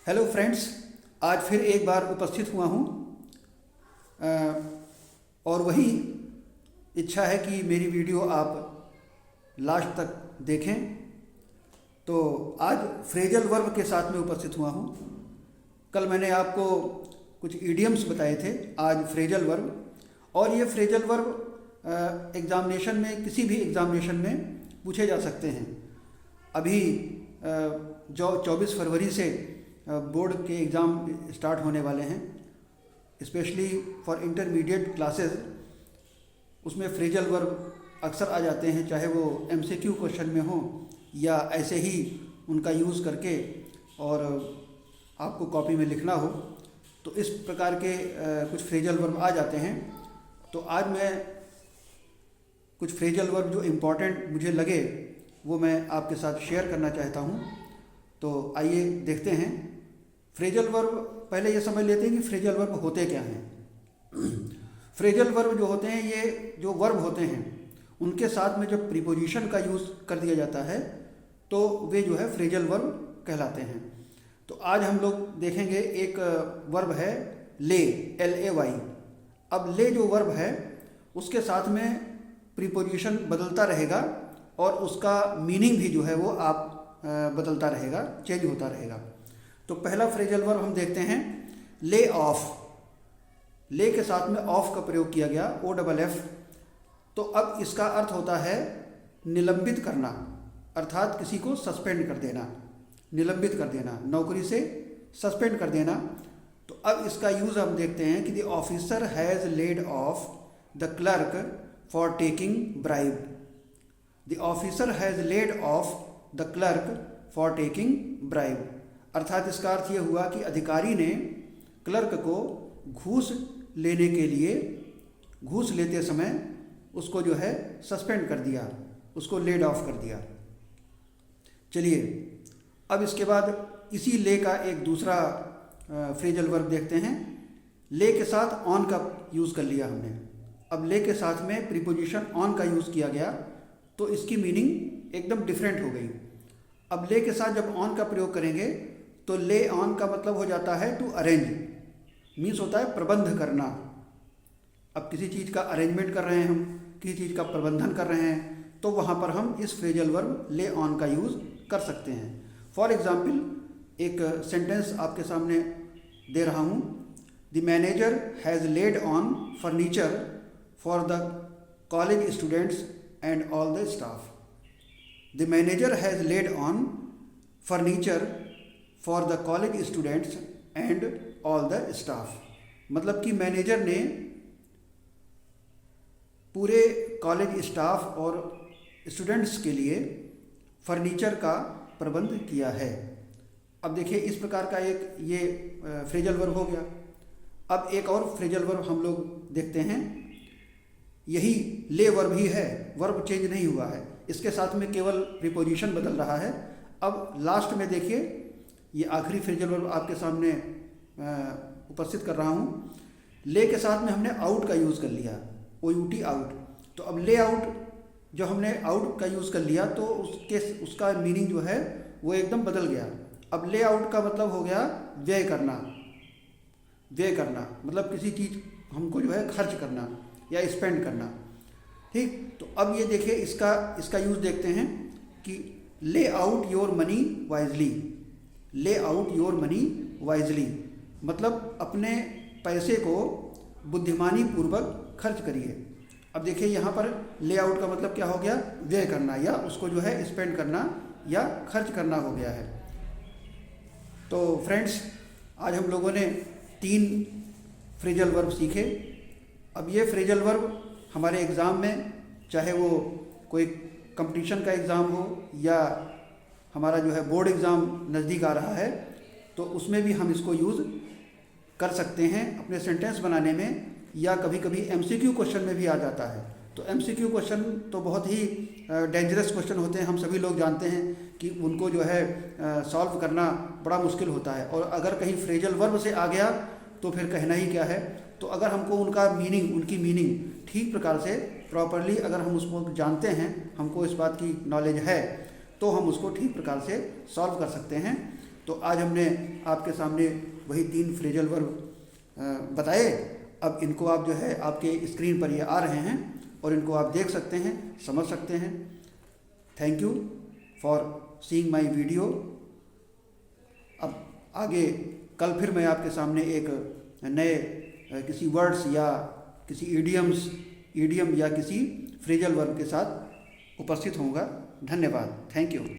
Hello friends, आज फिर एक बार उपस्थित हुआ हूँ और वही इच्छा है कि मेरी वीडियो आप लास्ट तक देखें। तो आज फ्रेजल वर्ब के साथ में उपस्थित हुआ हूँ। कल मैंने आपको कुछ इडियम्स बताए थे, आज फ्रेजल वर्ब। और ये फ्रेजल वर्ब एग्ज़ामिनेशन में, किसी भी एग्ज़ामिनेशन में पूछे जा सकते हैं। अभी जो 24 फरवरी से बोर्ड के एग्ज़ाम स्टार्ट होने वाले हैं, स्पेशली फॉर इंटरमीडिएट क्लासेस, उसमें फ्रेजल वर्ब अक्सर आ जाते हैं, चाहे वो एमसीक्यू क्वेश्चन में हो या ऐसे ही उनका यूज़ करके और आपको कॉपी में लिखना हो। तो इस प्रकार के कुछ फ्रेजल वर्ब आ जाते हैं। तो आज मैं कुछ फ्रेजल वर्ब जो इम्पोर्टेंट मुझे लगे वो मैं आपके साथ शेयर करना चाहता हूँ। तो आइए देखते हैं। फ्रेजल वर्ब, पहले ये समझ लेते हैं कि फ्रेजल वर्ब होते क्या हैं। फ्रेजल वर्ब जो होते हैं, ये जो वर्ब होते हैं उनके साथ में जब प्रीपोजिशन का यूज़ कर दिया जाता है तो वे जो है फ्रेजल वर्ब कहलाते हैं। तो आज हम लोग देखेंगे, एक वर्ब है ले, LAY। अब ले जो वर्ब है उसके साथ में प्रीपोजिशन बदलता रहेगा और उसका मीनिंग भी जो है वो आप बदलता रहेगा, चेंज होता रहेगा। तो पहला फ्रेजल वर्ब हम देखते हैं, ले ऑफ। ले के साथ में ऑफ का प्रयोग किया गया, OFF। तो अब इसका अर्थ होता है निलंबित करना, अर्थात किसी को सस्पेंड कर देना, निलंबित कर देना, नौकरी से सस्पेंड कर देना। तो अब इसका यूज़ हम देखते हैं कि the officer has laid off the clerk for taking bribe. The officer has laid off the clerk for taking bribe. अर्थात इसका अर्थ ये हुआ कि अधिकारी ने क्लर्क को घूस लेने के लिए, घूस लेते समय उसको जो है सस्पेंड कर दिया, उसको लेड ऑफ कर दिया। चलिए अब इसके बाद इसी ले का एक दूसरा फ्रेजल वर्ब देखते हैं। ले के साथ ऑन का यूज़ कर लिया हमने। अब ले के साथ में प्रीपोजिशन ऑन का यूज़ किया गया तो इसकी मीनिंग एकदम डिफरेंट हो गई। अब ले के साथ जब ऑन का प्रयोग करेंगे तो ले ऑन का मतलब हो जाता है टू अरेंज, मीन्स होता है प्रबंध करना। अब किसी चीज़ का अरेंजमेंट कर रहे हैं हम, किसी चीज़ का प्रबंधन कर रहे हैं, तो वहाँ पर हम इस फ्रेजल वर्ब ले ऑन का यूज़ कर सकते हैं। फॉर एग्ज़ाम्पल एक सेंटेंस आपके सामने दे रहा हूँ। The manager has laid on furniture for the college students and all the staff. The manager has laid on furniture for the college students and all the staff. मतलब कि manager ने पूरे college staff और students के लिए furniture का प्रबंध किया है। अब देखिए इस प्रकार का एक ये फ्रेजल वर्ब हो गया। अब एक और फ्रेजल वर्ब हम लोग देखते हैं। यही ले वर्ब ही है, वर्ब चेंज नहीं हुआ है, इसके साथ में केवल प्रीपोजिशन बदल रहा है। अब लास्ट में देखिए, ये आखिरी फ्रेजल वर्ब आपके सामने उपस्थित कर रहा हूँ। ले के साथ में हमने आउट का यूज़ कर लिया, OUT आउट। तो अब ले आउट जो हमने आउट का यूज़ कर लिया तो उसका मीनिंग जो है वो एकदम बदल गया। अब ले आउट का मतलब हो गया व्यय करना। व्यय करना मतलब किसी चीज़ हमको जो है खर्च करना या स्पेंड करना। ठीक, तो अब ये देखिए इसका यूज़ देखते हैं कि ले आउट योर मनी वाइजली। ले आउट योर मनी वाइजली मतलब अपने पैसे को बुद्धिमानी पूर्वक खर्च करिए। अब देखिए यहाँ पर ले आउट का मतलब क्या हो गया, व्यय करना या उसको जो है स्पेंड करना या खर्च करना हो गया है। तो फ्रेंड्स, आज हम लोगों ने 3 फ्रेजल वर्ब सीखे। अब ये फ्रेजल वर्ब हमारे एग्ज़ाम में, चाहे वो कोई कंपटीशन का एग्ज़ाम हो या हमारा जो है बोर्ड एग्ज़ाम नज़दीक आ रहा है, तो उसमें भी हम इसको यूज़ कर सकते हैं अपने सेंटेंस बनाने में, या कभी कभी MCQ क्वेश्चन में भी आ जाता है। तो MCQ क्वेश्चन तो बहुत ही डेंजरस क्वेश्चन होते हैं, हम सभी लोग जानते हैं कि उनको जो है सॉल्व करना बड़ा मुश्किल होता है। और अगर कहीं फ्रेजल वर्ब से आ गया तो फिर कहना ही क्या है। तो अगर हमको उनका मीनिंग, उनकी मीनिंग ठीक प्रकार से प्रॉपरली अगर हम उसको जानते हैं, हमको इस बात की नॉलेज है, तो हम उसको ठीक प्रकार से सॉल्व कर सकते हैं। तो आज हमने आपके सामने वही 3 फ्रेजल वर्ब बताए। अब इनको आप जो है आपके स्क्रीन पर ये आ रहे हैं और इनको आप देख सकते हैं, समझ सकते हैं। Thank you for seeing my video. अब आगे कल फिर मैं आपके सामने एक नए किसी वर्ड्स या किसी ईडियम या किसी फ्रेजल वर्ब के साथ उपस्थित होऊंगा। धन्यवाद। Thank you.